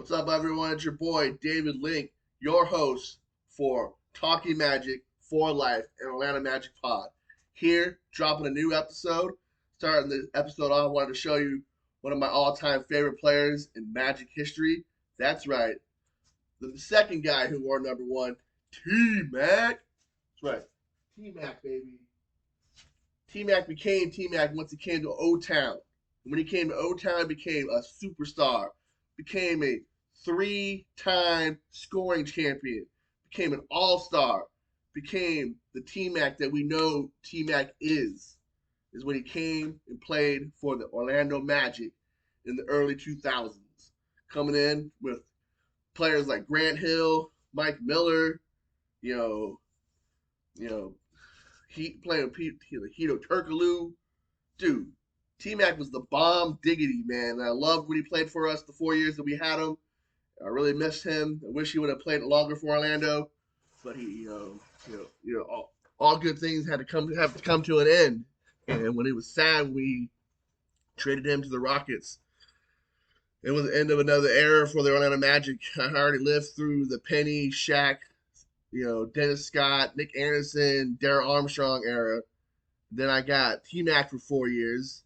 What's up, everyone? It's your boy, David Link, your host for Talking Magic for Life and Atlanta Magic Pod. Here, dropping a new episode. Starting the episode off, I wanted to show you one of my all time favorite players in Magic history. That's right, the second guy who wore number one, T Mac. That's right, T Mac, baby. T Mac became T Mac once he came to O Town. When he came to O Town, he became a superstar, became a three-time scoring champion, became an all-star, became the T Mac that we know T Mac is when he came and played for the Orlando Magic in the early 2000s, coming in with players like Grant Hill, Mike Miller, you know, you know, he playing Hedo Turkoglu. Dude, T Mac was the bomb diggity, man. And I loved when he played for us the 4 years that we had him. I really missed him. I wish he would have played longer for Orlando, but he, all good things had to come to an end. And when it was sad, we traded him to the Rockets. It was the end of another era for the Orlando Magic. I already lived through the Penny, Shaq, Dennis Scott, Nick Anderson, Darrell Armstrong era. Then I got T Mac for 4 years,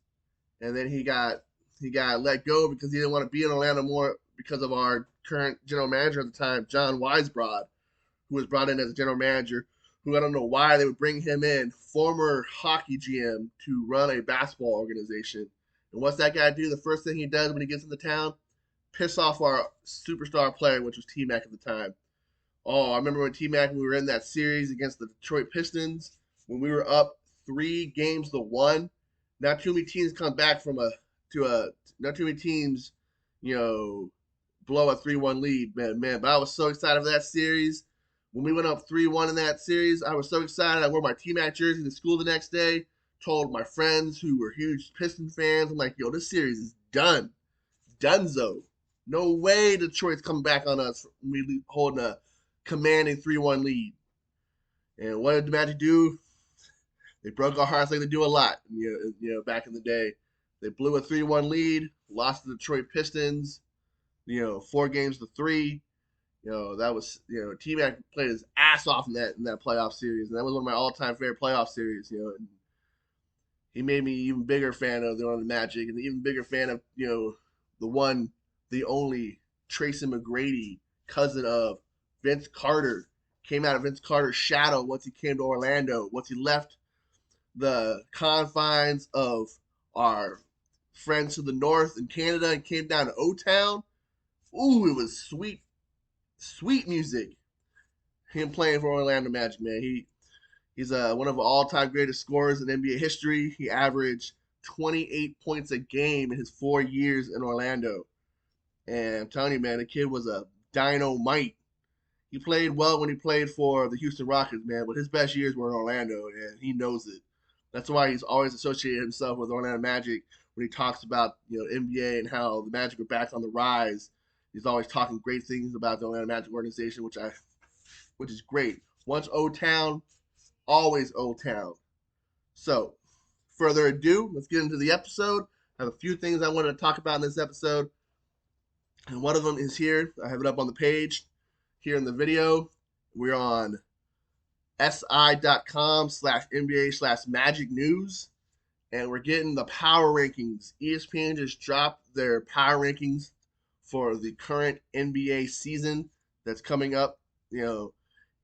and then he got let go because he didn't want to be in Orlando more because of our current general manager at the time, John Weisbrod, who was brought in as a general manager. Who I don't know why they would bring him in, former hockey GM, to run a basketball organization. And what's that guy do? The first thing he does when he gets into town, piss off our superstar player, which was T Mac at the time. Oh, I remember when T Mac, when we were in that series against the Detroit Pistons, when we were up 3 games to 1. Not too many teams come back not too many teams, you know, blow a 3-1 lead, man. But I was so excited for that series. When we went up 3-1 in that series, I was so excited. I wore my T Mac jersey to school the next day. Told my friends who were huge Piston fans, I'm like, yo, this series is done. Dunzo. No way Detroit's coming back on us. We holding a commanding 3-1 lead. And what did the Magic do? They broke our hearts like they do a lot. Back in the day, they blew a 3-1 lead, lost to the Detroit Pistons. 4 games to 3. That was T Mac played his ass off in that playoff series, and that was one of my all time favorite playoff series. And he made me even bigger fan of the Magic, and even bigger fan of the one, the only Tracy McGrady, cousin of Vince Carter. Came out of Vince Carter's shadow once he came to Orlando. Once he left the confines of our friends to the north in Canada and came down to O Town. Ooh, it was sweet, sweet music. Him playing for Orlando Magic, man. He's one of the all-time greatest scorers in NBA history. He averaged 28 points a game in his 4 years in Orlando. And I'm telling you, man, the kid was a dynamite. He played well when he played for the Houston Rockets, man, but his best years were in Orlando, and he knows it. That's why he's always associated himself with Orlando Magic when he talks about NBA and how the Magic are back on the rise. He's always talking great things about the Orlando Magic organization, which is great. Once O Town, always O Town. So, further ado, let's get into the episode. I have a few things I wanted to talk about in this episode, and one of them is here. I have it up on the page here in the video. We're on si.com/NBA/Magic News, and we're getting the power rankings. ESPN just dropped their power rankings for the current NBA season that's coming up,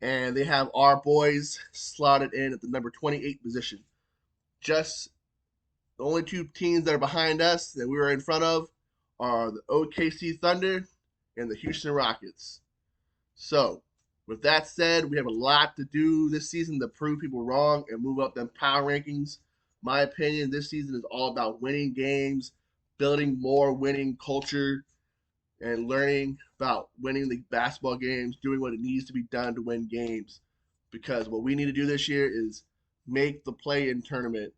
and they have our boys slotted in at the number 28 position. Just the only two teams that are behind us that we were in front of are the OKC Thunder and the Houston Rockets. So, with that said, we have a lot to do this season to prove people wrong and move up them power rankings. My opinion, this season is all about winning games, building more winning culture, and learning about winning the basketball games, doing what it needs to be done to win games. Because what we need to do this year is make the play-in tournament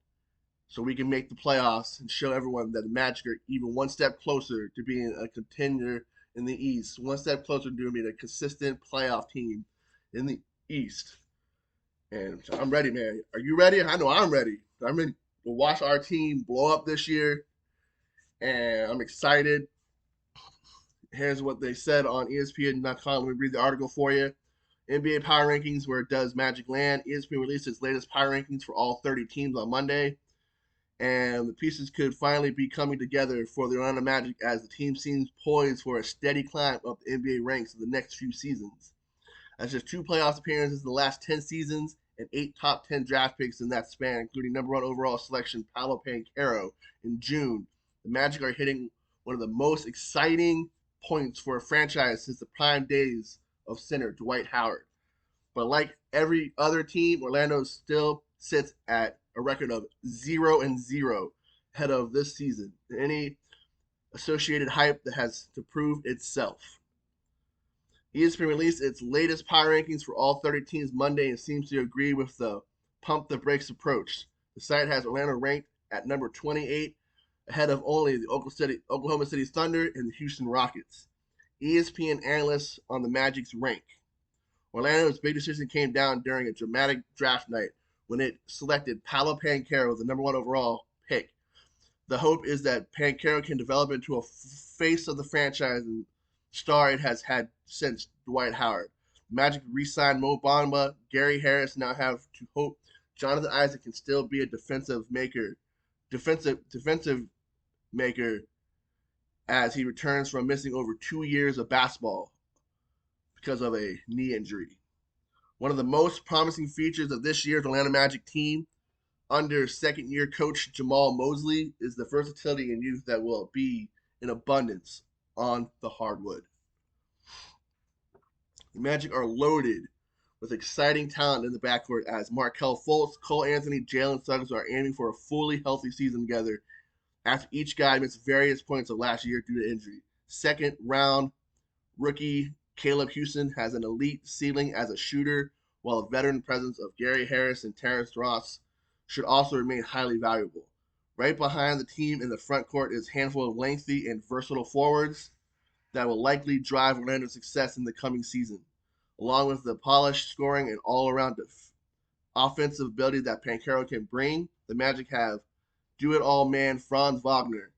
so we can make the playoffs and show everyone that the Magic are even one step closer to being a contender in the East, one step closer to being a consistent playoff team in the East. And I'm ready, man. Are you ready? I know I'm ready. I'm ready to watch our team blow up this year, and I'm excited. Here's what they said on ESPN.com. Let me read the article for you. NBA Power Rankings, where it does Magic land. ESPN released its latest Power Rankings for all 30 teams on Monday, and the pieces could finally be coming together for the Orlando Magic as the team seems poised for a steady climb up the NBA ranks in the next few seasons. That's just 2 playoff appearances in the last 10 seasons and 8 top 10 draft picks in that span, including number 1 overall selection Paolo Banchero in June. The Magic are hitting one of the most exciting points for a franchise since the prime days of center Dwight Howard. But like every other team, Orlando still sits at a record of 0-0 ahead of this season. Any associated hype that has to prove itself. ESPN released its latest power rankings for all 30 teams Monday and seems to agree with the pump the brakes approach. The site has Orlando ranked at number 28, ahead of only the Oklahoma City Thunder and the Houston Rockets. ESPN analysts on the Magic's rank. Orlando's big decision came down during a dramatic draft night when it selected Paolo Banchero as the number 1 overall pick. The hope is that Banchero can develop into a face of the franchise and star it has had since Dwight Howard. Magic re-signed Mo Bamba. Gary Harris now have to hope Jonathan Isaac can still be a defensive maker as he returns from missing over 2 years of basketball because of a knee injury. One of the most promising features of this year's Orlando Magic team under second-year coach Jamal Mosley is the versatility and youth that will be in abundance on the hardwood. The Magic are loaded with exciting talent in the backcourt as Markelle Fultz, Cole Anthony, Jalen Suggs are aiming for a fully healthy season together after each guy missed various points of last year due to injury. Second-round rookie Caleb Houston has an elite ceiling as a shooter, while the veteran presence of Gary Harris and Terrence Ross should also remain highly valuable. Right behind the team in the front court is a handful of lengthy and versatile forwards that will likely drive Orlando's success in the coming season. Along with the polished scoring and all-around offensive ability that Banchero can bring, the Magic have do-it-all man Franz Wagner,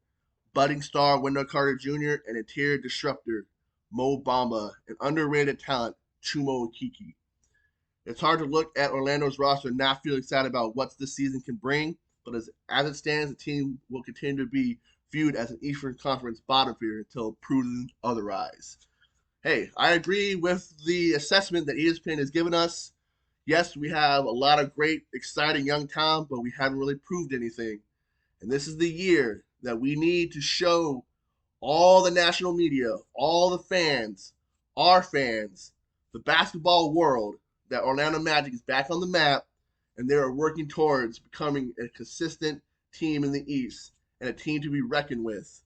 budding star Wendell Carter Jr., and interior disruptor Mo Bamba, and underrated talent Chuma Okeke. It's hard to look at Orlando's roster and not feel excited about what this season can bring, but as it stands, the team will continue to be viewed as an Eastern Conference bottom feeder until proven otherwise. Hey, I agree with the assessment that ESPN has given us. Yes, we have a lot of great, exciting young talent, but we haven't really proved anything. And this is the year that we need to show all the national media, all the fans, our fans, the basketball world, that Orlando Magic is back on the map and they are working towards becoming a consistent team in the East and a team to be reckoned with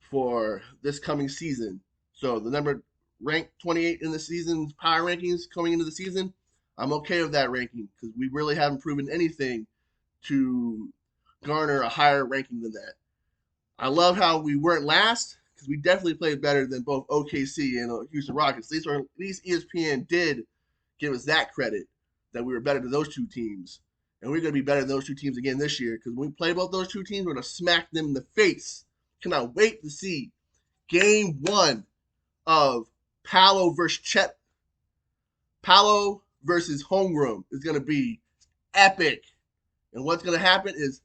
for this coming season. So the number ranked 28 in the season's power rankings coming into the season, I'm okay with that ranking because we really haven't proven anything to garner a higher ranking than that. I love how we weren't last because we definitely played better than both OKC and Houston Rockets. At least ESPN did give us that credit that we were better than those two teams. And we're going to be better than those two teams again this year because when we play both those two teams, we're going to smack them in the face. Cannot wait to see Game 1 of Paolo versus Chet. Paolo versus Holmgren is going to be epic. And what's going to happen is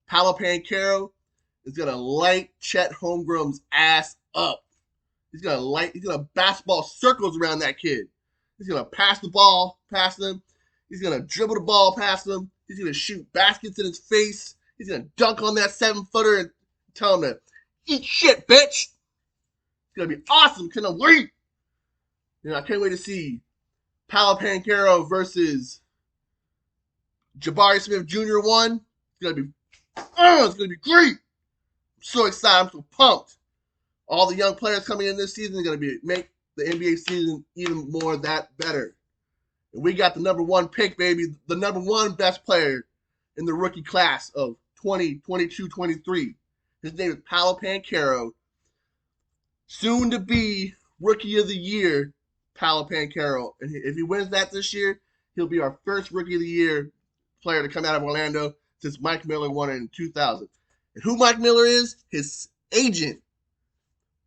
Paolo Banchero is going to light Chet Holmgren's ass up. He's going to basketball circles around that kid. He's going to pass the ball past him. He's going to dribble the ball past him. He's going to shoot baskets in his face. He's going to dunk on that 7-footer and tell him to eat shit, bitch. It's going to be awesome. Can't wait. I can't wait to see Paolo Banchero versus Jabari Smith Jr. 1. It's going to be great. I'm so excited. I'm so pumped. All the young players coming in this season are going to make the NBA season even more that better. And we got the number 1 pick, baby. The number 1 best player in the rookie class of 2022-23. His name is Paolo Banchero. Soon to be Rookie of the Year, Paolo Banchero. And if he wins that this year, he'll be our first Rookie of the Year player to come out of Orlando since Mike Miller won it in 2000. And who Mike Miller is? His agent,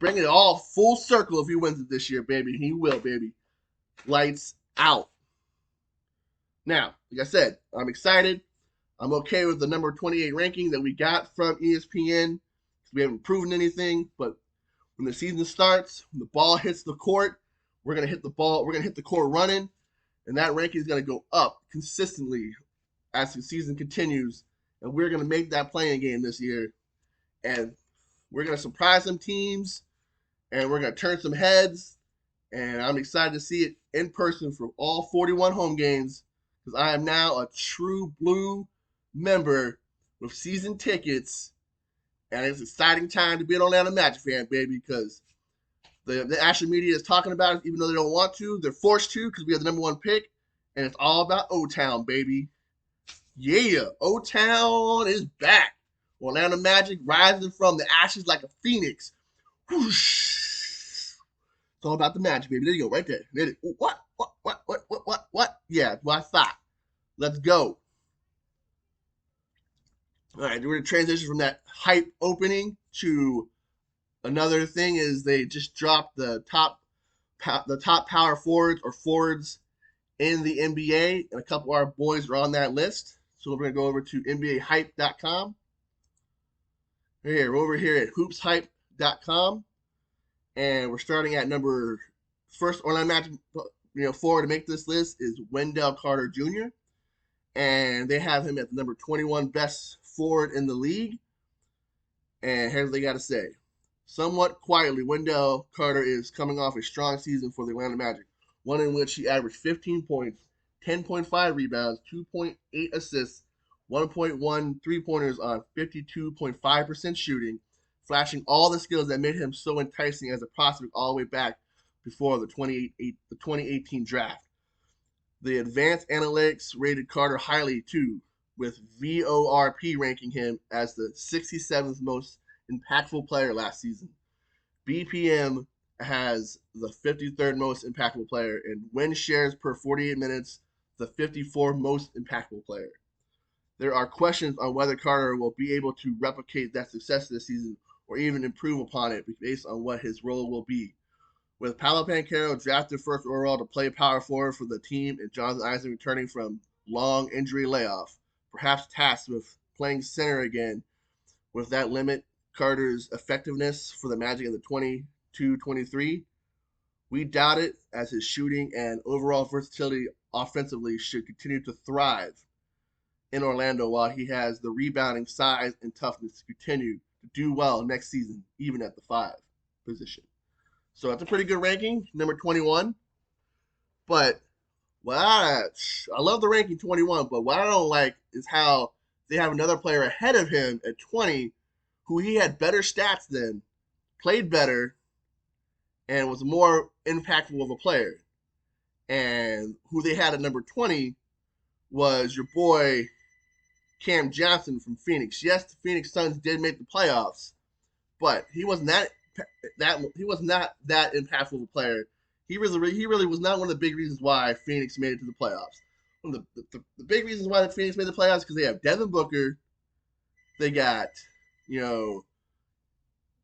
bring it all full circle if he wins it this year, baby. He will, baby. Lights out. Now, like I said, I'm excited. I'm okay with the number 28 ranking that we got from ESPN. We haven't proven anything, but when the season starts, when the ball hits the court, we're gonna hit the ball. We're gonna hit the court running, and that ranking is gonna go up consistently as the season continues. And we're gonna make that playing game this year, and we're gonna surprise some teams, and we're gonna turn some heads. And I'm excited to see it in person for all 41 home games because I am now a true blue member with season tickets. And it's an exciting time to be an Orlando Magic fan, baby, because the national media is talking about it, even though they don't want to. They're forced to because we have the number 1 pick, and it's all about O-Town, baby. Yeah, O-Town is back. Orlando Magic rising from the ashes like a phoenix. Whoosh. It's all about the Magic, baby. There you go, right there. What? Yeah, what I thought. Let's go. All right, we're going to transition from that hype opening to another thing is they just dropped the top power forwards or forwards in the NBA, and a couple of our boys are on that list. So we're going to go over to NBAHype.com. We're over here at hoopshype.com, and we're starting at first Orlando Magic forward to make this list is Wendell Carter Jr., and they have him at the number 21 best forward in the league. And here's what they got to say. Somewhat quietly, Wendell Carter is coming off a strong season for the Orlando Magic, one in which he averaged 15 points, 10.5 rebounds, 2.8 assists, 1.1 three-pointers on 52.5% shooting, flashing all the skills that made him so enticing as a prospect all the way back before the 2018 draft. The advanced analytics rated Carter highly, too, with VORP ranking him as the 67th most impactful player last season. BPM has the 53rd most impactful player, and win shares per 48 minutes, the 54th most impactful player. There are questions on whether Carter will be able to replicate that success this season or even improve upon it based on what his role will be. With Paolo Banchero drafted first overall to play power forward for the team and Jonathan Isaac returning from long injury layoff, perhaps tasked with playing center again, with that limit Carter's effectiveness for the Magic in the 22-23, we doubt it as his shooting and overall versatility offensively should continue to thrive in Orlando while he has the rebounding size and toughness to continue to do well next season, even at the 5 position. So that's a pretty good ranking, number 21. But I love the ranking 21, but what I don't like is how they have another player ahead of him at 20 who he had better stats than, played better, and was more impactful of a player. And who they had at number 20 was your boy Cam Johnson from Phoenix. Yes, the Phoenix Suns did make the playoffs, but he was not that impactful of a player. He really was not one of the big reasons why Phoenix made it to the playoffs. One of the big reasons why the Phoenix made the playoffs because they have Devin Booker, they got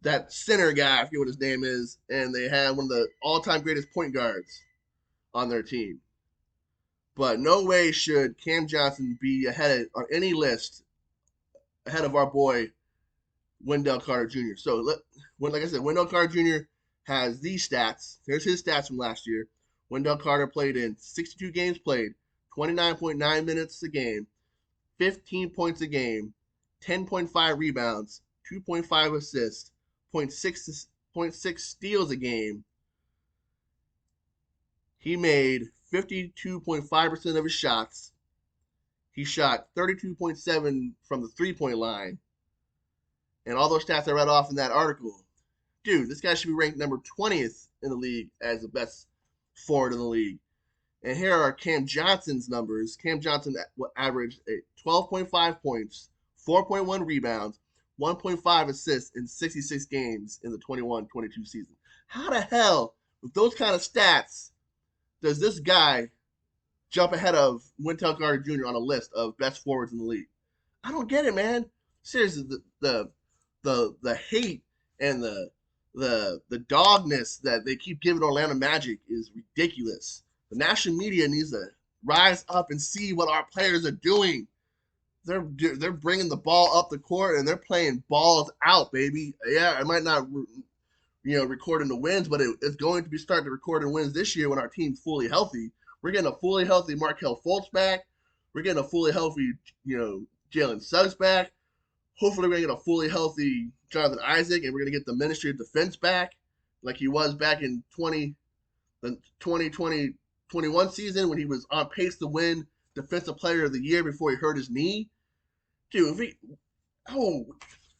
that center guy, I forget what his name is, and they have one of the all-time greatest point guards on their team. But no way should Cam Johnson be ahead on any list ahead of our boy Wendell Carter Jr. So, like I said, Wendell Carter Jr. has these stats. Here's his stats from last year. Wendell Carter played in 62 games played, 29.9 minutes a game, 15 points a game, 10.5 rebounds, 2.5 assists, 0.6 steals a game. He made 52.5% of his shots. He shot 32.7 from the three-point line. And all those stats I read off in that article. Dude, this guy should be ranked number 20th in the league as the best forward in the league. And here are Cam Johnson's numbers. Cam Johnson averaged 12.5 points, 4.1 rebounds, 1.5 assists in 66 games in the 21-22 season. How the hell, with those kind of stats, does this guy jump ahead of Wendell Carter Jr. on a list of best forwards in the league? I don't get it, man. Seriously, the hate and the the dogness that they keep giving Orlando Magic is ridiculous. The national media needs to rise up and see what our players are doing. They're bringing the ball up the court and they're playing balls out, baby. Yeah, I might not recording the wins, but it's going to be starting to record in wins this year when our team's fully healthy. We're getting a fully healthy Markelle Fultz back. We're getting a fully healthy, Jalen Suggs back. Hopefully, we're going to get a fully healthy Jonathan Isaac, and we're going to get the Ministry of Defense back like he was back in the 2020-21 season when he was on pace to win Defensive Player of the Year before he hurt his knee. Dude,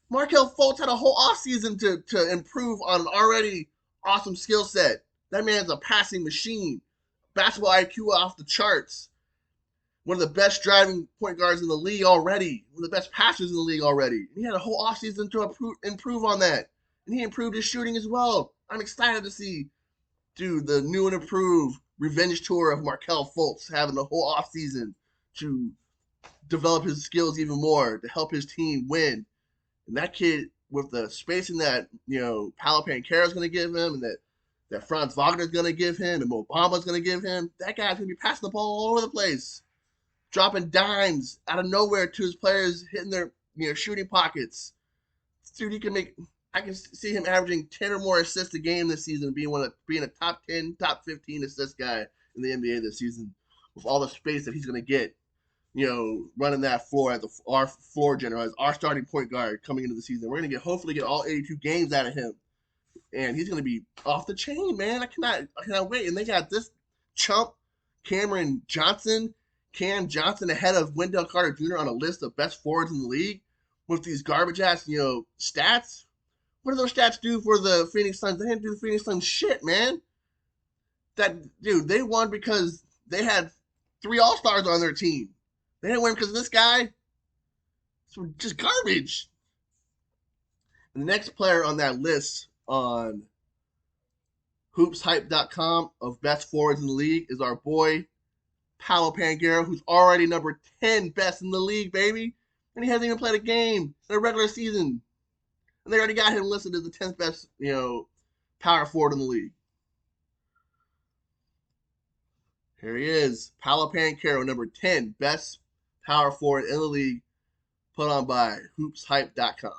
Markelle Fultz had a whole offseason to improve on an already awesome skill set. That man's a passing machine. Basketball IQ off the charts. One of the best driving point guards in the league already. One of the best passers in the league already. And he had a whole offseason to improve on that. And he improved his shooting as well. I'm excited to see, the new and improved revenge tour of Markelle Fultz having the whole offseason to develop his skills even more, to help his team win. And that kid, with the spacing that, Paolo Banchero is going to give him and that Franz Wagner is going to give him and Mo Bamba is going to give him, that guy's going to be passing the ball all over the place. Dropping dimes out of nowhere to his players, hitting their shooting pockets. Dude, I can see him averaging 10 or more assists a game this season, being a top 10, top 15 assist guy in the NBA this season, with all the space that he's going to get, running that floor as our floor general, as our starting point guard coming into the season. We're going to hopefully get all 82 games out of him, and he's going to be off the chain, man. I cannot wait. And they got this chump, Cam Johnson ahead of Wendell Carter Jr. on a list of best forwards in the league with these garbage ass, stats. What do those stats do for the Phoenix Suns? They didn't do the Phoenix Suns shit, man. They won because they had 3 All-Stars on their team. They didn't win because of this guy. It's just garbage. And the next player on that list on hoopshype.com of best forwards in the league is our boy Paolo Banchero, who's already number 10 best in the league, baby. And he hasn't even played a game in a regular season. And they already got him listed as the 10th best, power forward in the league. Here he is, Paolo Banchero, number 10 best power forward in the league, put on by hoopshype.com.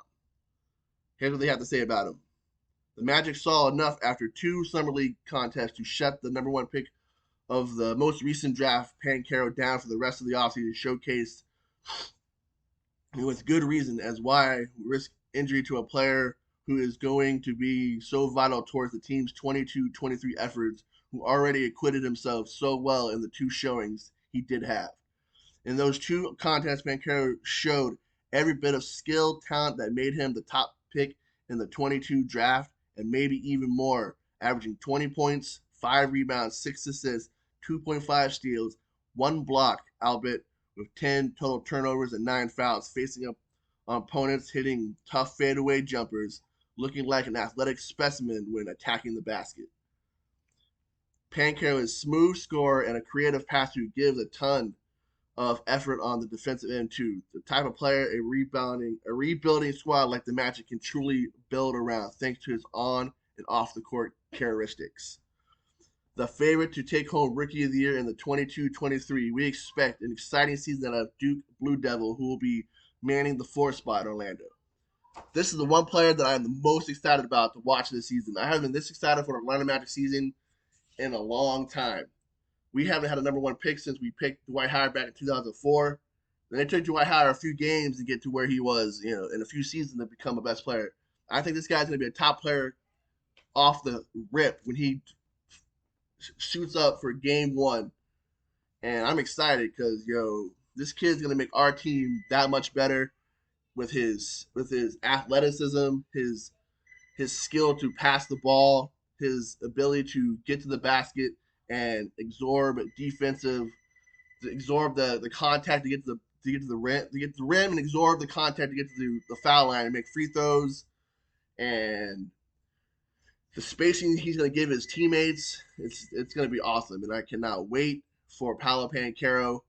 Here's what they have to say about him. The Magic saw enough after 2 Summer League contests to shut the number 1 pick of the most recent draft, Banchero, down for the rest of the offseason, showcased with good reason as why risk injury to a player who is going to be so vital towards the team's 22-23 efforts, who already acquitted himself so well in the 2 showings he did have. In those 2 contests, Banchero showed every bit of skill, talent that made him the top pick in the 22 draft, and maybe even more, averaging 20 points, 5 rebounds, 6 assists, 2.5 steals, 1 block, albeit with 10 total turnovers and 9 fouls, facing up on opponents, hitting tough fadeaway jumpers, looking like an athletic specimen when attacking the basket. Banchero is a smooth scorer and a creative passer who gives a ton of effort on the defensive end too. The type of player a rebuilding squad like the Magic can truly build around, thanks to his on and off the court characteristics. The favorite to take home Rookie of the Year in the 22-23, we expect an exciting season out of Duke Blue Devil, who will be manning the 4th spot in Orlando. This is the one player that I'm the most excited about to watch this season. I haven't been this excited for the Orlando Magic season in a long time. We haven't had a number 1 pick since we picked Dwight Howard back in 2004. Then it took Dwight Howard a few games to get to where he was, in a few seasons to become a best player. I think this guy's going to be a top player off the rip when he shoots up for game 1. And I'm excited because, this kid's going to make our team that much better with his athleticism, his skill to pass the ball, his ability to get to the basket and absorb the contact to get to the rim and absorb the contact to get to the foul line and make free throws, and the spacing he's going to give his teammates, it's going to be awesome. And I cannot wait for Paolo Banchero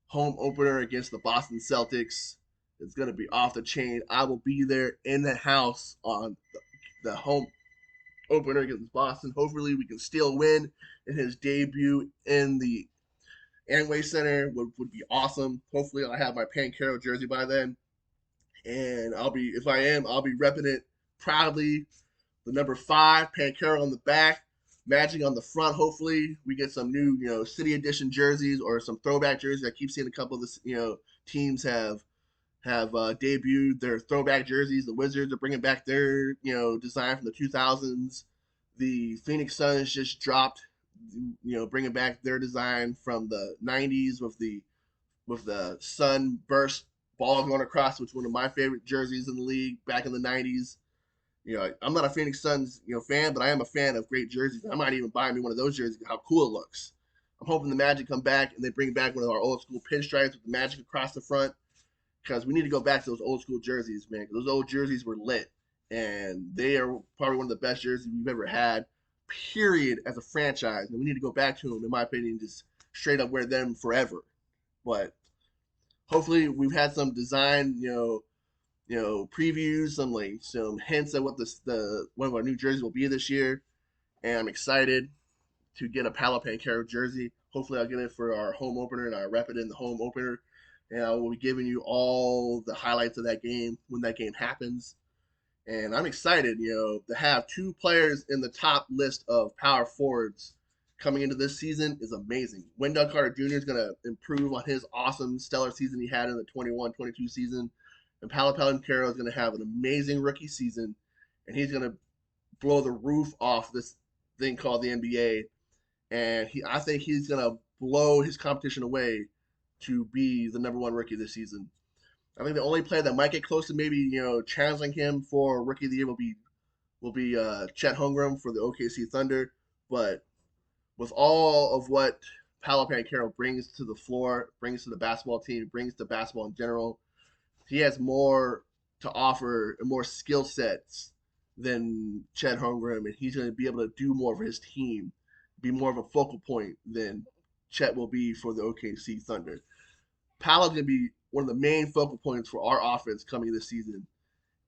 home opener against the Boston Celtics. It's going to be off the chain. I will be there in the house on the home opener against Boston. Hopefully, we can still win in his debut in the Amway Center. Would be awesome. Hopefully, I'll have my Pancaro jersey by then, and if I am, I'll be repping it proudly. The number 5, Pancaro on the back, Magic on the front. Hopefully, we get some new, City Edition jerseys or some throwback jerseys. I keep seeing a couple of the, teams have debuted their throwback jerseys. The Wizards are bringing back their, design from the 2000s. The Phoenix Suns just dropped, bringing back their design from the 90s with the sunburst ball going across, which was one of my favorite jerseys in the league back in the 90s. I'm not a Phoenix Suns, fan, but I am a fan of great jerseys. I might even buy me one of those jerseys. How cool it looks! I'm hoping the Magic come back and they bring back one of our old school pinstripes with the Magic across the front, because we need to go back to those old school jerseys, man. Those old jerseys were lit, and they are probably one of the best jerseys we've ever had, period, as a franchise. And we need to go back to them, in my opinion, just straight up wear them forever. But hopefully, we've had some design, previews, some hints at what the one of our new jerseys will be this year, and I'm excited to get a Paolo Banchero jersey. Hopefully, I'll get it for our home opener, and I'll rep it in the home opener. And I will be giving you all the highlights of that game when that game happens. And I'm excited, to have 2 players in the top list of power forwards coming into this season is amazing. Wendell Carter Jr. is going to improve on his awesome, stellar season he had in the 21-22 season. And Paolo Banchero is going to have an amazing rookie season, and he's going to blow the roof off this thing called the NBA. And I think he's going to blow his competition away to be the number 1 rookie this season. I think the only player that might get close to maybe challenging him for rookie of the year will be Chet Holmgren for the OKC Thunder. But with all of what Paolo Banchero brings to the floor, brings to the basketball team, brings to basketball in general, he has more to offer and more skill sets than Chet Holmgren, and he's going to be able to do more for his team, be more of a focal point than Chet will be for the OKC Thunder. Paolo's going to be one of the main focal points for our offense coming this season,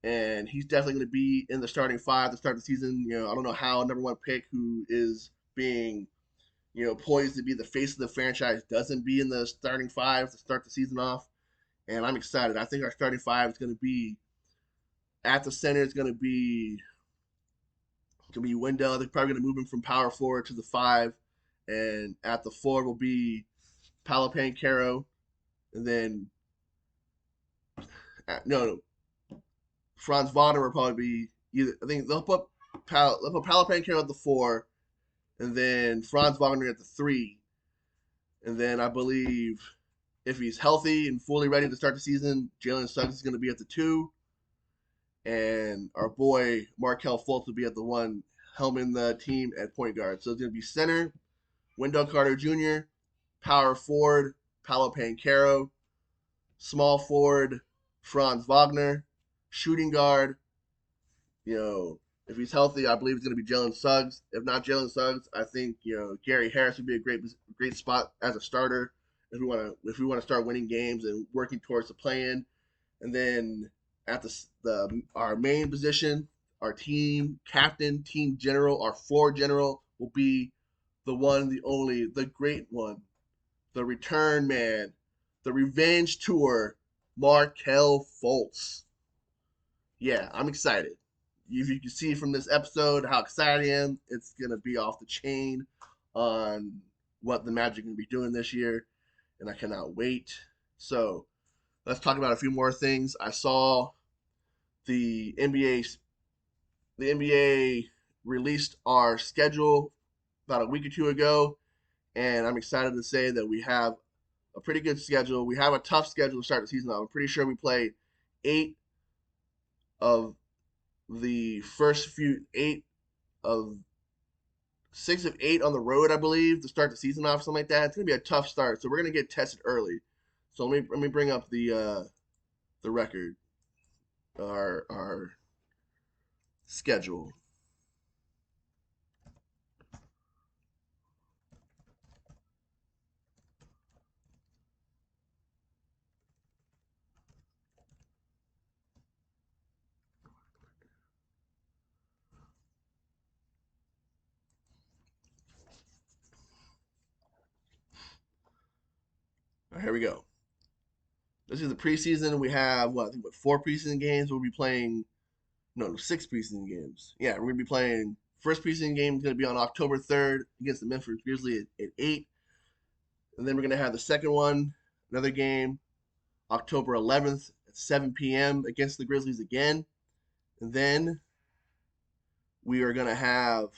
and he's definitely going to be in the starting 5 to start the season. I don't know how number 1 pick, who is being poised to be the face of the franchise, doesn't be in the starting 5 to start the season off. And I'm excited. I think our starting 5 is going to be at the center. It's going to be Wendell. They're probably going to move him from power forward to the 5, and at the 4 will be Paolo Banchero, and then no, Franz Wagner will probably be either. I think they'll put Paolo Banchero at the 4, and then Franz Wagner at the 3, and then I believe if he's healthy and fully ready to start the season, Jalen Suggs is going to be at the 2, and our boy Markelle Fultz will be at the 1, helming the team at point guard. So it's going to be center, Wendell Carter Jr., power forward, Paolo Banchero, small forward, Franz Wagner, shooting guard, if he's healthy, I believe it's going to be Jalen Suggs. If not Jalen Suggs, I think Gary Harris would be a great spot as a starter if we want to start winning games and working towards the play-in. And then at our main position, our team captain, team general, our floor general will be the one, the only, the great one, the return man, the revenge tour, Markelle Fultz. Yeah, I'm excited. If you can see from this episode how excited I am, it's going to be off the chain on what the Magic are going to be doing this year, and I cannot wait. So let's talk about a few more things. I saw the NBA released our schedule about a week or 2 ago, and I'm excited to say that we have a pretty good schedule. We have a tough schedule to start the season off. I'm pretty sure we play 8 of the first few 8 of 6 of 8 on the road, I believe, to start the season off, something like that. It's gonna be a tough start, so we're gonna get tested early. So let me bring up the record, our schedule. right, here we go. This is the preseason. We have what I think what 4 preseason games. We'll be playing no 6 preseason games. Yeah, we're gonna be playing. First preseason game is gonna be on October 3rd against the Memphis Grizzlies at 8, and then we're gonna have the second one, another game, October 11th at 7 p.m. against the Grizzlies again, and then we are gonna have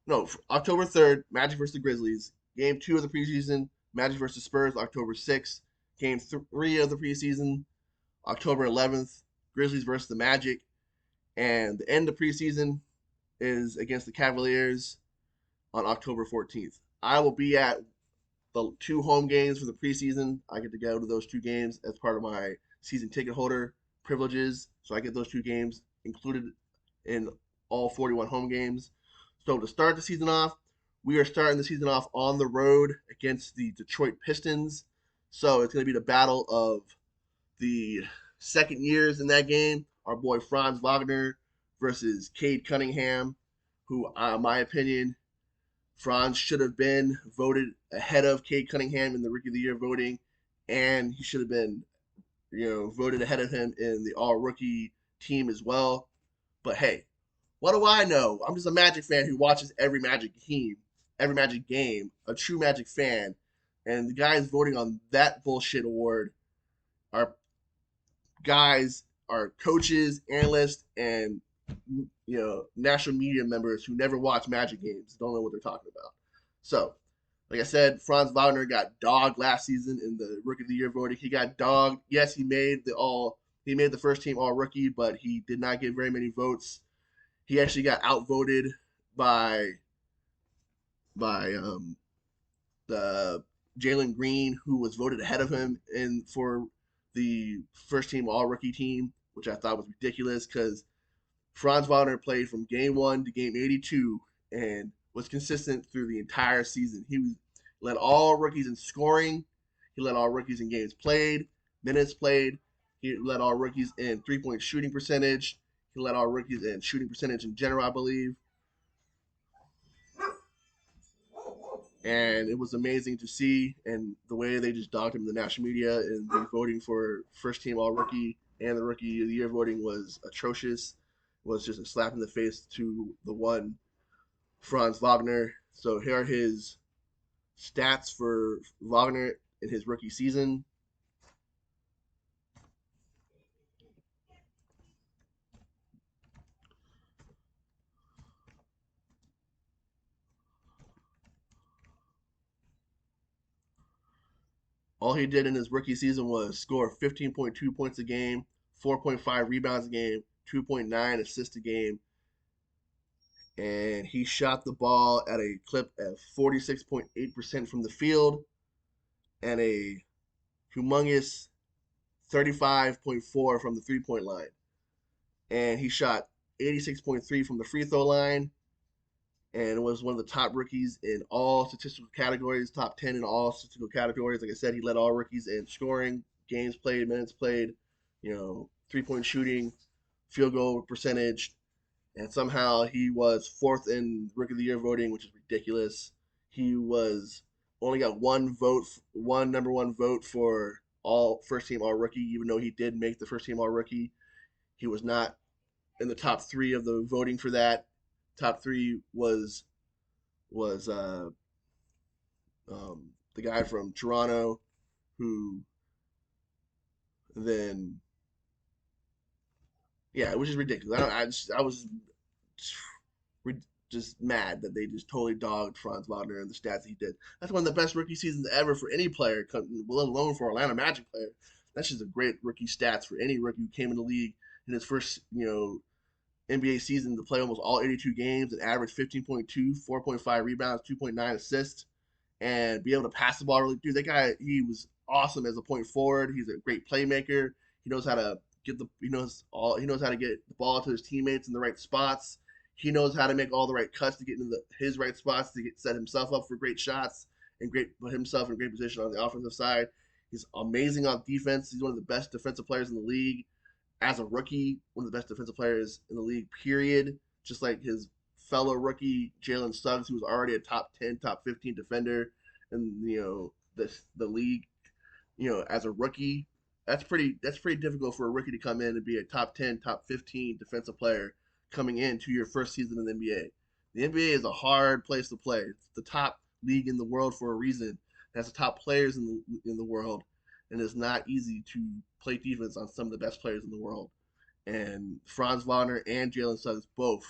no October 3rd, Magic versus the Grizzlies. Game 2 of the preseason, Magic versus Spurs, October 6th. Game 3 of the preseason, October 11th, Grizzlies versus the Magic. And the end of preseason is against the Cavaliers on October 14th. I will be at the 2 home games for the preseason. I get to go to those 2 games as part of my season ticket holder privileges. So I get those 2 games included in all 41 home games. So to start the season off, we are starting the season off on the road against the Detroit Pistons. So it's going to be the battle of the second years in that game. Our boy Franz Wagner versus Cade Cunningham, who, in my opinion, Franz should have been voted ahead of Cade Cunningham in the Rookie of the Year voting, and he should have been, voted ahead of him in the All Rookie team as well. But hey, what do I know? I'm just a Magic fan who watches every Magic team, every Magic game, a true Magic fan, and the guys voting on that bullshit award are guys, are coaches, analysts, and national media members who never watch Magic games, don't know what they're talking about. So, like I said, Franz Wagner got dogged last season in the Rookie of the Year voting. He got dogged. Yes, he made the first team All Rookie, but he did not get very many votes. He actually got outvoted by the Jalen Green, who was voted ahead of him for the first team All Rookie team, which I thought was ridiculous because Franz Wagner played from game 1 to game 82 and was consistent through the entire season. He led all rookies in scoring. He led all rookies in games played, minutes played. He led all rookies in 3-point shooting percentage. He led all rookies in shooting percentage in general, I believe. And it was amazing to see, and the way they just dogged him in the national media and the voting for first team All Rookie and the Rookie of the Year voting was atrocious. It was just a slap in the face to the one Franz Wagner. So here are his stats for Wagner in his rookie season. All he did in his rookie season was score 15.2 points a game, 4.5 rebounds a game, 2.9 assists a game, and he shot the ball at a clip at 46.8% from the field and a humongous 35.4 from the 3-point line. And he shot 86.3 from the free throw line and was one of the top rookies in all statistical categories, top 10 in all statistical categories. Like I said, he led all rookies in scoring, games played, minutes played, 3-point shooting, field goal percentage, and somehow he was 4th in Rookie of the Year voting, which is ridiculous. He was only got one number one vote for all first team All Rookie, even though he did make the first team All Rookie. He was not in the top 3 of the voting for that. Top 3 was the guy from Toronto, who then which is ridiculous. I was just mad that they just totally dogged Franz Wagner and the stats he did. That's one of the best rookie seasons ever for any player, let alone for Orlando Magic player. That's just a great rookie stats for any rookie who came in the league in his first, NBA season to play almost all 82 games and average 15.2, 4.5 rebounds, 2.9 assists, and be able to pass the ball really. Dude, that guy, he was awesome as a point forward. He's a great playmaker. He knows how to he knows how to get the ball to his teammates in the right spots. He knows how to make all the right cuts to get into his right spots to set himself up for great shots and put himself in a great position on the offensive side. He's amazing on defense. He's one of the best defensive players in the league. As a rookie, one of the best defensive players in the league, period. Just like his fellow rookie, Jalen Suggs, who was already a top 10, top 15 defender in the league. as a rookie, that's pretty difficult for a rookie to come in and be a top 10, top 15 defensive player coming into your first season in the NBA. The NBA is a hard place to play. It's the top league in the world for a reason. It has the top players in the world, and it's not easy to play defense on some of the best players in the world. And Franz Wagner and Jalen Suggs both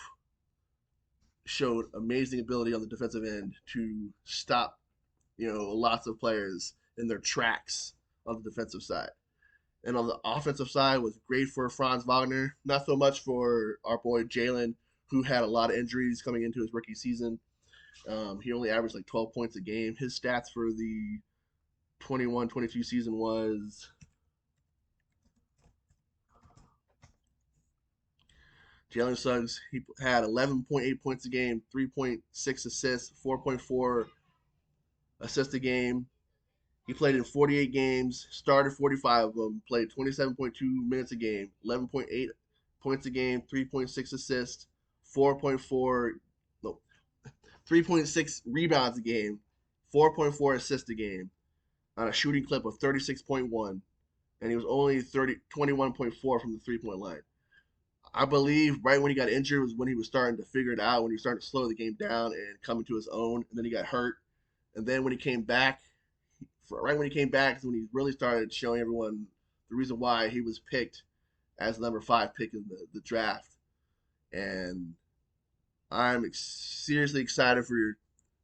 showed amazing ability on the defensive end to stop, lots of players in their tracks on the defensive side. And on the offensive side was great for Franz Wagner, not so much for our boy Jalen, who had a lot of injuries coming into his rookie season. He only averaged like 12 points a game. His stats for the 21-22 season was Jalen Suggs. He had 11.8 points a game, 3.6 assists, 4.4 assists a game. He played in 48 games, started 45 of them, played 27.2 minutes a game, 11.8 points a game, 3.6 assists, 4.4, no, 3.6 rebounds a game, 4.4 assists a game on a shooting clip of 36.1, and he was only 21.4 from the 3-point line. I believe right when he got injured was when he was starting to figure it out, when he was starting to slow the game down and come into his own, and then he got hurt. And then when he came back, right when he came back is when he really started showing everyone the reason why he was picked as the number 5 pick in the draft. And I'm seriously excited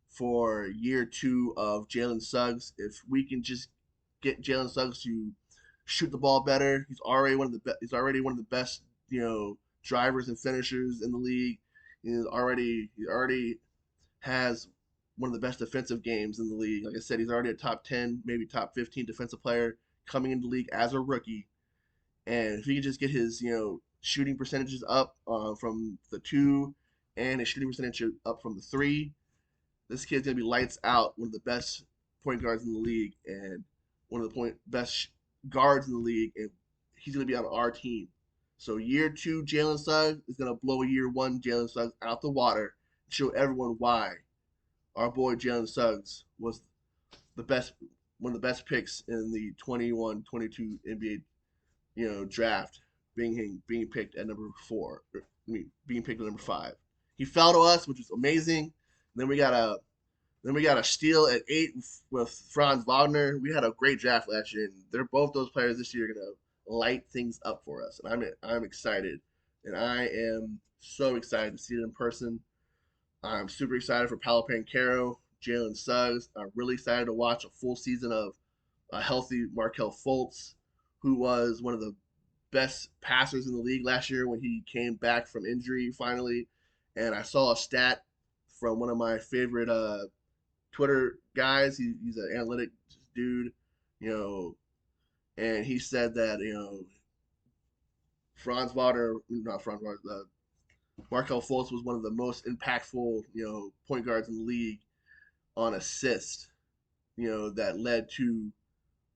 for year 2 of Jalen Suggs. If we can just get Jalen Suggs to shoot the ball better, he's already one of the best drivers and finishers in the league. He already has one of the best defensive games in the league. Like I said, he's already a top 10, maybe top 15 defensive player coming into the league as a rookie. And if he can just get his, shooting percentages up from the 2 and his shooting percentage up from the 3, this kid's going to be lights out, one of the best point guards in the league and one of the best guards in the league. And he's going to be on our team. So year 2 Jalen Suggs is going to blow year 1 Jalen Suggs out the water and show everyone why our boy Jalen Suggs was the best, one of the best picks in the 21-22 NBA, draft, being picked at number 4. Being picked at number 5. He fell to us, which was amazing. And then we got a steal at 8 with Franz Wagner. We had a great draft last year, and they're both those players this year going to light things up for us. And I'm excited, and I am so excited to see it in person. I'm super excited for Paolo Banchero, Jalen Suggs. I'm really excited to watch a full season of a healthy Markelle Fultz, who was one of the best passers in the league last year when he came back from injury finally. And I saw a stat from one of my favorite Twitter guys. He's an analytic dude, you know, and he said that Markelle Fultz was one of the most impactful point guards in the league on assist, that led to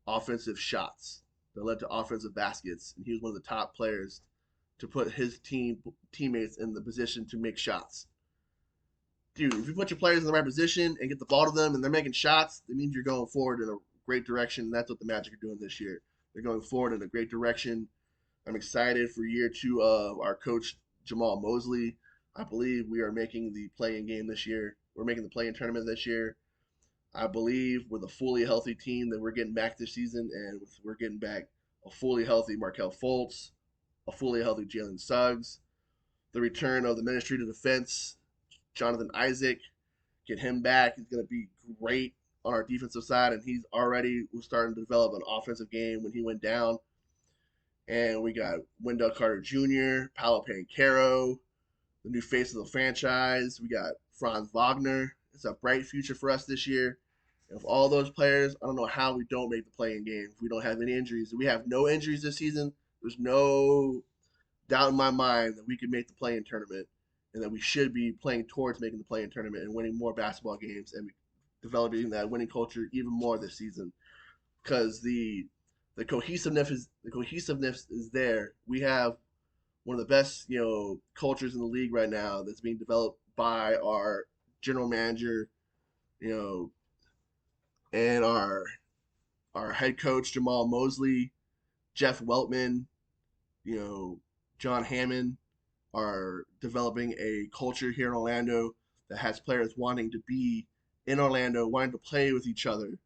offensive shots, that led to offensive baskets, and he was one of the top players to put his teammates in the position to make shots. Dude, if you put your players in the right position and get the ball to them and they're making shots, it means you're going forward in a great direction. And that's what the Magic are doing this year. They're going forward in a great direction. I'm excited for year 2 of our coach, Jamal Mosley. I believe we are making the play-in game this year. We're making the play-in tournament this year. I believe with a fully healthy team that we're getting back this season, and we're getting back a fully healthy Markelle Fultz, a fully healthy Jalen Suggs, the return of the Ministry to Defense, Jonathan Isaac, get him back. He's going to be great on our defensive side, and he's already was starting to develop an offensive game when he went down. And we got Wendell Carter Jr., Paolo Banchero, the new face of the franchise. We got Franz Wagner. It's a bright future for us this year. And with all those players, I don't know how we don't make the play-in game if we don't have any injuries. If we have no injuries this season, there's no doubt in my mind that we could make the play-in tournament and that we should be playing towards making the play-in tournament and winning more basketball games and developing that winning culture even more this season. Because the cohesiveness is there. We have one of the best cultures in the league right now that's being developed by our general manager, and our head coach Jamal Mosley, Jeff Weltman, you know, John Hammond are developing a culture here in Orlando that has players wanting to be in Orlando, wanting to play with each other.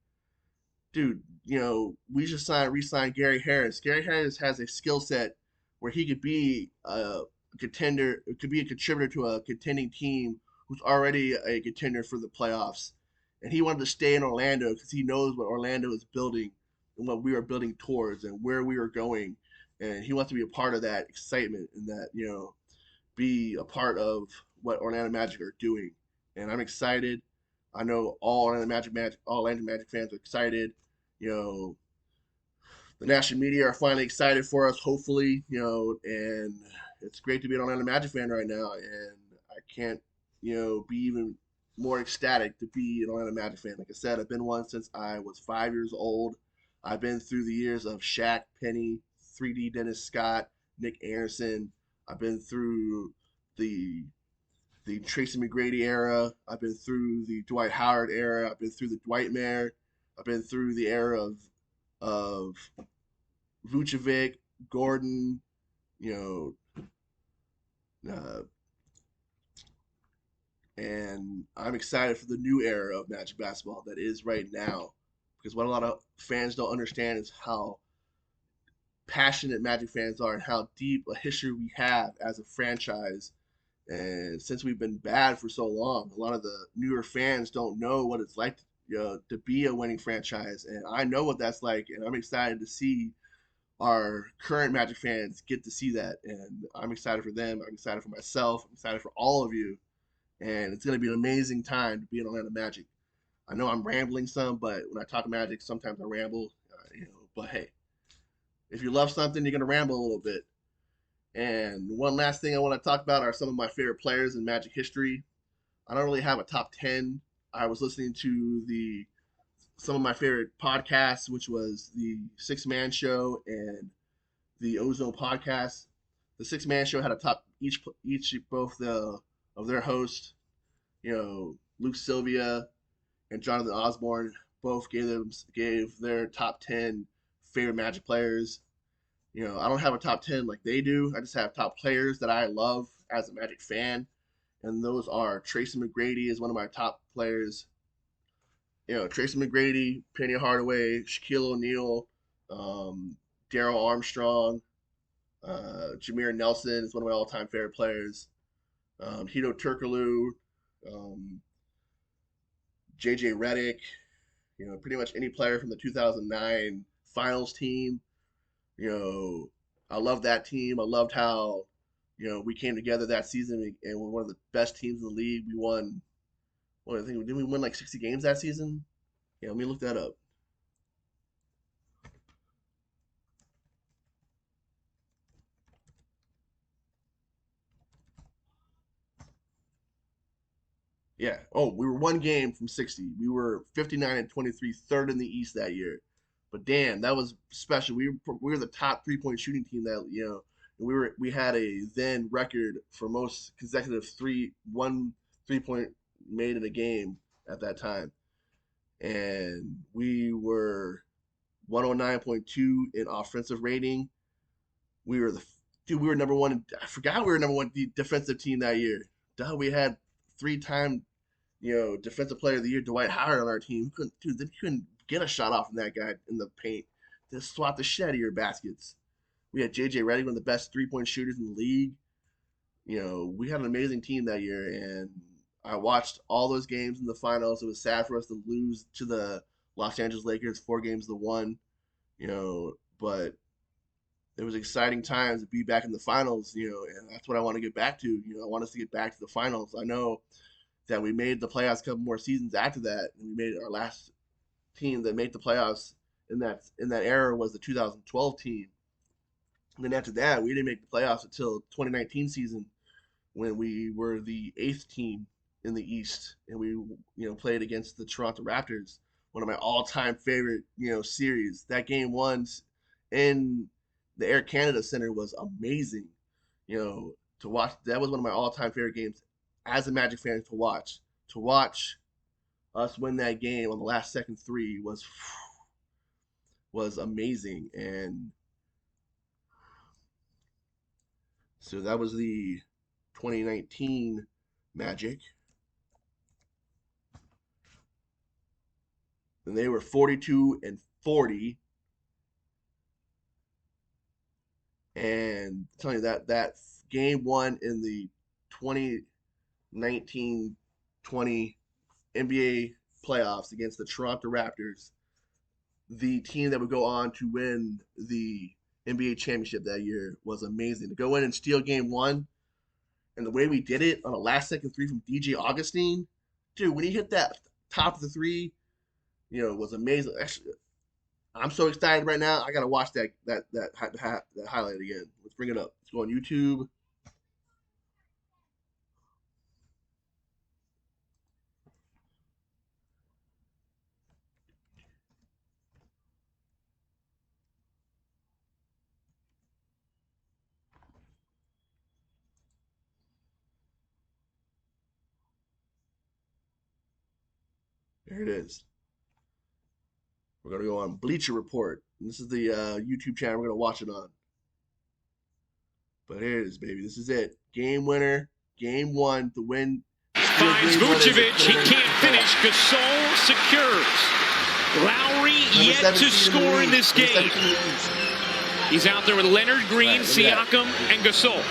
Dude, we just re-signed Gary Harris. Gary Harris has a skill set where he could be a contender, could be a contributor to a contending team who's already a contender for the playoffs. And he wanted to stay in Orlando because he knows what Orlando is building and what we are building towards and where we are going. And he wants to be a part of that excitement and that, be a part of what Orlando Magic are doing. And I'm excited. I know all Orlando Magic fans are excited. You know, the national media are finally excited for us, hopefully, and it's great to be an Orlando Magic fan right now. And I can't, be even more ecstatic to be an Orlando Magic fan. Like I said, I've been one since I was 5 years old. I've been through the years of Shaq, Penny, 3D Dennis Scott, Nick Anderson. I've been through the the Tracy McGrady era. I've been through the Dwight Howard era. I've been through the Dwight Mayer. I've been through the era of Vucevic, Gordon, you uh, and I'm excited for the new era of Magic basketball that is right now. Because what a lot of fans don't understand is how passionate Magic fans are and how deep a history we have as a franchise. And since we've been bad for so long, a lot of the newer fans don't know what it's like to be a winning franchise. And I know what that's like, and I'm excited to see our current Magic fans get to see that. And I'm excited for them. I'm excited for myself. I'm excited for all of you. And it's going to be an amazing time to be in Atlanta Magic. I know I'm rambling some, but when I talk Magic, sometimes I ramble. But hey, if you love something, you're going to ramble a little bit. And one last thing I want to talk about are some of my favorite players in Magic history. I don't really have a top 10. I was listening to the some of my favorite podcasts, which was the Six Man Show and the Ozone Podcast. The Six Man Show had a top each both the of their hosts, Luke Sylvia and Jonathan Osborne both gave their top 10 favorite Magic players. I don't have a top 10 like they do. I just have top players that I love as a Magic fan. And those are Tracy McGrady is one of my top players. Tracy McGrady, Penny Hardaway, Shaquille O'Neal, um, Daryl Armstrong, Jameer Nelson is one of my all-time favorite players. Hito Turkoglu, um, JJ Redick, pretty much any player from the 2009 finals team. I loved that team. I loved how, we came together that season and we're one of the best teams in the league. We won, what I think, did we win like 60 games that season? Yeah, let me look that up. Yeah. Oh, we were one game from 60. We were 59 and 23, third in the East that year. But damn, that was special. We were the top 3 point shooting team that we had a then record for most consecutive 3 point made in a game at that time, and we were 109.2 in offensive rating. We were the dude. We were number one. I forgot we were number one defensive team that year. Duh, we had 3 time defensive player of the year Dwight Howard on our team. They couldn't get a shot off from that guy in the paint. Just swat the shit out of your baskets. We had JJ Redick, one of the best 3 point shooters in the league. We had an amazing team that year, and I watched all those games in the finals. It was sad for us to lose to the Los Angeles Lakers 4 games to 1. But it was exciting times to be back in the finals. And that's what I want to get back to. I want us to get back to the finals. I know that we made the playoffs a couple more seasons after that, and we made our last team that made the playoffs in that era was the 2012 team. And then after that, we didn't make the playoffs until 2019 season when we were the 8th team in the East, and we played against the Toronto Raptors, one of my all-time favorite series. That game one in the Air Canada Center was amazing. To watch. That was one of my all-time favorite games as a Magic fan to watch. To watch us win that game on the last second three was was amazing. And so that was the 2019 Magic. And they were 42-40. And I'm telling you that game one in the 2019-20 NBA playoffs against the Toronto Raptors, the team that would go on to win the NBA championship that year, was amazing. To go in and steal game one, and the way we did it on a last-second three from DJ Augustine, dude, when he hit that top of the three, it was amazing. Actually, I'm so excited right now. I gotta watch that highlight again. Let's bring it up. Let's go on YouTube. There it is. We're going to go on Bleacher Report. And this is the YouTube channel we're going to watch it on. But here it is, baby. This is it. Game winner. Game one to win. Finds Vucevic. He can't finish. Gasol secures. Lowry yet to score in this game. He's out there with Leonard Green, Siakam, and Gasol.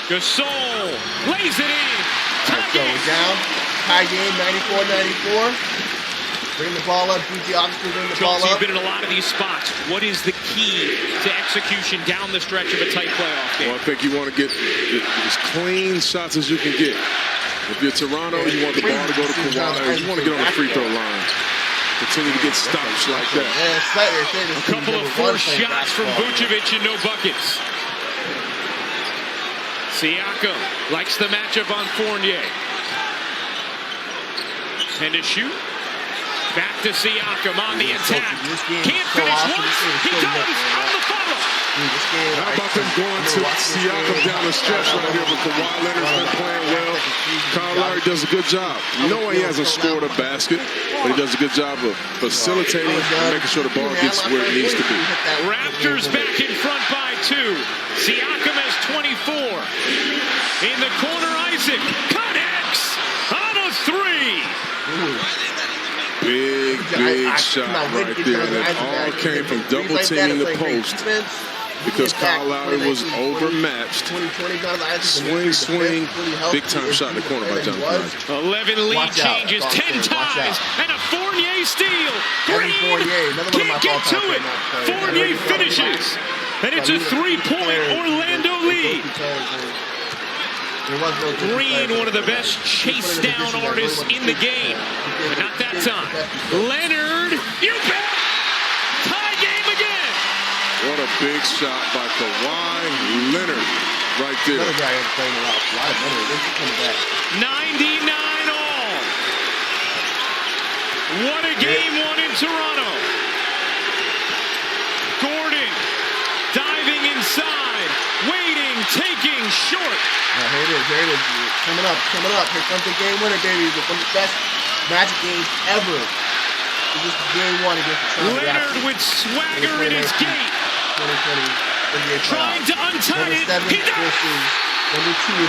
Gasol lays it in. Tie game. Down. Tie game, 94-94. Bring the ball up. DJ Augustine bring the ball up. You've been in a lot of these spots. What is the key to execution down the stretch of a tight playoff game? Well, I think you want to get as clean shots as you can get. If you're Toronto, you want the ball to go to Kawhi. You want to get on the free throw line. Continue to get stops like that. A couple of forced shots from Vucevic and no buckets. Siakam likes the matchup on Fournier. And to shoot. Back to Siakam on the attack. Can't finish once. He does on the follow. How about them going to Siakam down the stretch right here? But Kawhi Leonard's been playing well. Kyle Lowry does a good job. He hasn't scored a basket, but he does a good job of facilitating and making sure the ball gets where it needs to be. Raptors back in front by 2. Siakam has 24. In the corner, Isaac connects on a 3. Big shot right there. And it all came from double teaming the post because Kyle Lowry was overmatched. Swing. Big time shot in the corner by Jonathan Isaac. 11 lead changes, 10 ties, and a Fournier steal. Green can't get to it. Fournier finishes, and it's a 3-point Orlando lead. Green, one of the best chase down artists in the game, but not that time. Leonard, you bet! Tie game again! What a big shot by Kawhi Leonard right there. 99 all. What a game one in Toronto. Gordon diving inside, waiting, taking short. Here it is. Coming up. Here comes the game winner, baby. One of the best Magic games ever. This is game one against the Toronto Raptors. Leonard with swagger in his gait. 2020 trying to untie it. He does. Number 2.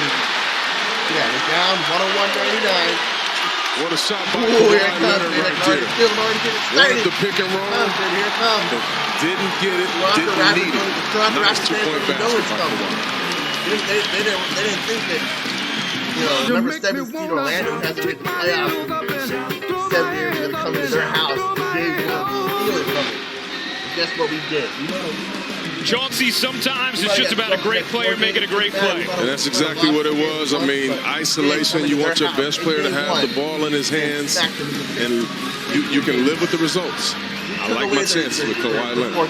Yeah, they're down 101-99. What a shot by Kawhi Leonard right there. Wanted the pick and roll. Here it comes. Didn't get it. Didn't need it. Nice 2-point basket by Kawhi. They didn't think that, remember 7 seed Orlando has to get the playoffs. 7 years going to come into their house. They will steal it from it. And guess what we did? Chauncey, sometimes it's just about a great player making a great play. And that's exactly what it was. I mean, isolation, you want your best player to have the ball in his hands, and you can live with the results. I like my chances with Kawhi Leonard.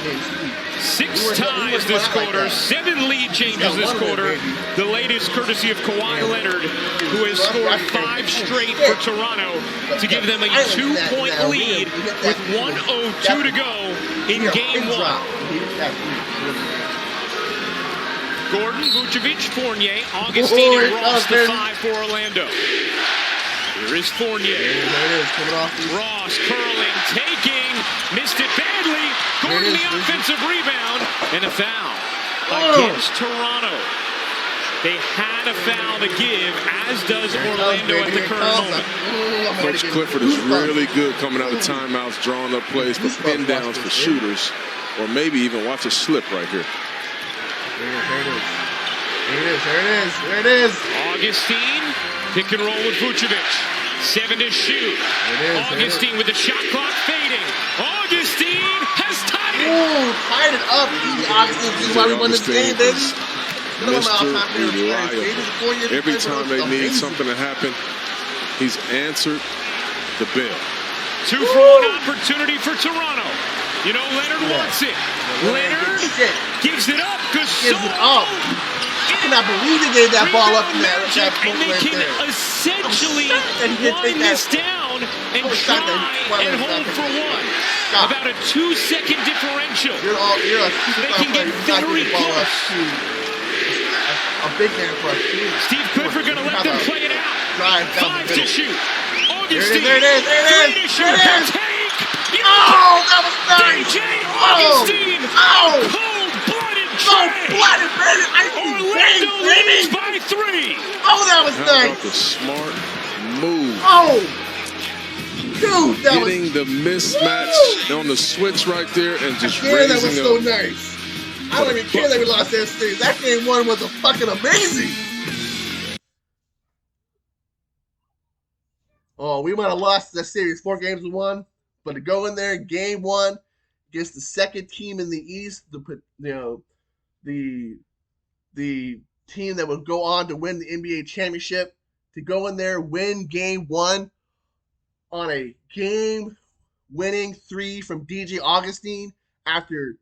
6 ties this quarter, 7 lead changes this quarter. The latest courtesy of Kawhi Leonard, who has scored 5 straight for Toronto to give them a 2-point lead with 1:02 to go in game 1. Gordon, Vucevic, Fournier, Augustine, and Ross, the 5 for Orlando. Here is Fournier. There it is, coming off. Ross curling, taking, missed it badly. Gordon the offensive rebound, and a foul against Toronto. They had a foul to give, as does Orlando at the current moment. Coach Clifford is really good coming out of timeouts, drawing up plays for pin downs for shooters, or maybe even watch a slip right here. There it is. Augustine, pick and roll with Vucevic. 7 to shoot. Augustine with the shot clock fading. Augustine has tied it. Ooh, tied it up. Augustine, this is why we won this game, baby. Mr. Reliable. Every time they need something to happen, he's answered the bell. 2-for-1 opportunity for Toronto. You know, Leonard wants it. Leonard gives it up. Gives it up. I cannot believe he gave that ball up in that and they can essentially wind this down and try and hold for one. About a 2-second differential. They can get very close. A big man for us. Steve Clifford going to let them play it out. 5 to shoot. Augustine. There it is. Take. Oh, that was nice. DJ Augustine. Cold-blooded Orlando leads by 3. Oh, that was How nice. about the smart move? Oh, dude, that was. Getting the mismatch on the switch right there and just raising that was so up. nice. I don't even care that we lost that series. That game 1 was fucking amazing. Oh, we might have lost that series 4 games to 1, but to go in there, game 1 against the second team in the East, the team that would go on to win the NBA championship, to go in there, win game 1 on a game-winning 3 from DJ Augustine after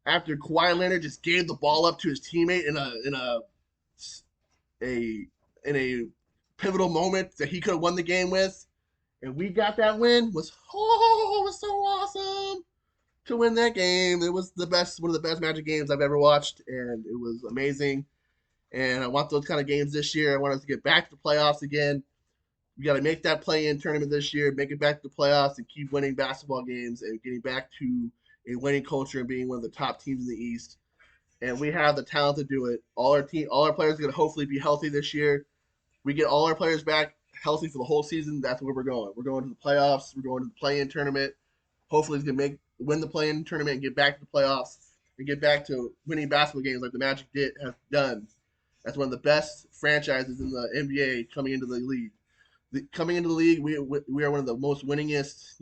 Kawhi Leonard just gave the ball up to his teammate in a pivotal moment that he could have won the game with, and we got that win. It was so awesome to win that game. It was one of the best Magic games I've ever watched, and it was amazing. And I want those kind of games this year. I want us to get back to the playoffs again. We got to make that play-in tournament this year, make it back to the playoffs, and keep winning basketball games and getting back to a winning culture and being one of the top teams in the East. And we have the talent to do it. All our players are going to hopefully be healthy this year. We get all our players back healthy for the whole season. That's where we're going. We're going to the playoffs. We're going to the play-in tournament. Hopefully, it's going to win the play-in tournament and get back to the playoffs and get back to winning basketball games like the Magic have done. That's one of the best franchises in the NBA coming into the league. Coming into the league, we are one of the most winningest,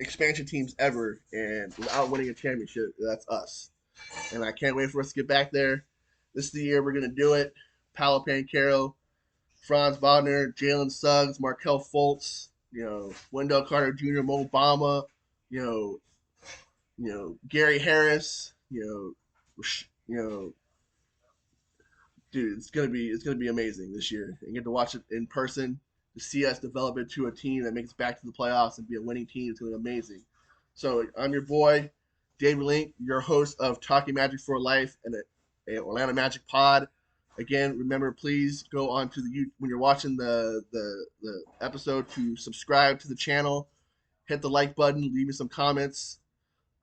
expansion teams ever, and without winning a championship, that's us. And I can't wait for us to get back there. This is the year we're going to do it. Paolo Banchero, Franz Wagner, Jalen Suggs, Markelle Fultz, Wendell Carter Jr., Mo Bamba, Gary Harris, dude, it's gonna be amazing this year. And get to watch it in person, to see us develop into a team that makes it back to the playoffs and be a winning team. It's gonna be amazing. So I'm your boy, David Link, your host of Talking Magic for Life and an Orlando Magic pod. Again, remember, please go on to when you're watching the episode, to subscribe to the channel, hit the like button, leave me some comments.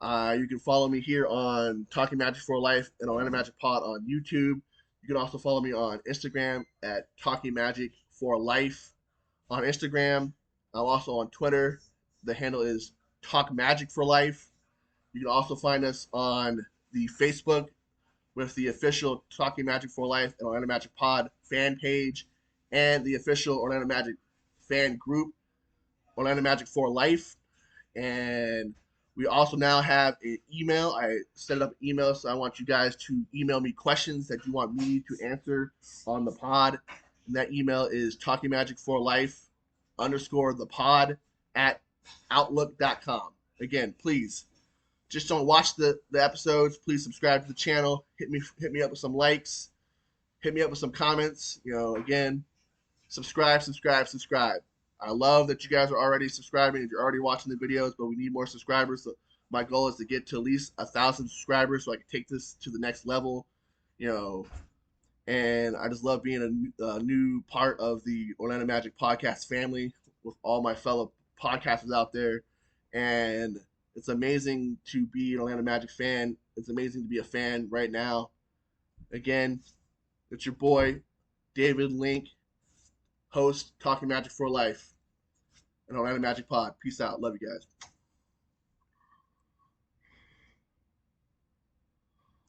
You can follow me here on Talking Magic for Life and Orlando Magic Pod on YouTube. You can also follow me on Instagram at Talking Magic for Life on Instagram. I'm also on Twitter. The handle is Talk Magic for Life. You can also find us on the Facebook with the official Talking Magic for Life and Orlando Magic Pod fan page, and the official Orlando Magic fan group, Orlando Magic for Life. And we also now have an email. I set up an email, so I want you guys to email me questions that you want me to answer on the pod. And that email is talkingmagicforlife_thepod@outlook.com. Again, please, just don't watch the episodes. Please subscribe to the channel. Hit me up with some likes. Hit me up with some comments. Again, subscribe. I love that you guys are already subscribing and you're already watching the videos, but we need more subscribers. So my goal is to get to at least 1,000 subscribers so I can take this to the next level. And I just love being a new part of the Orlando Magic podcast family with all my fellow podcasters out there. And it's amazing to be an Orlando Magic fan. It's amazing to be a fan right now. Again, it's your boy, David Link, host, Talking Magic for Life, and Orlando Magic Pod. Peace out. Love you guys.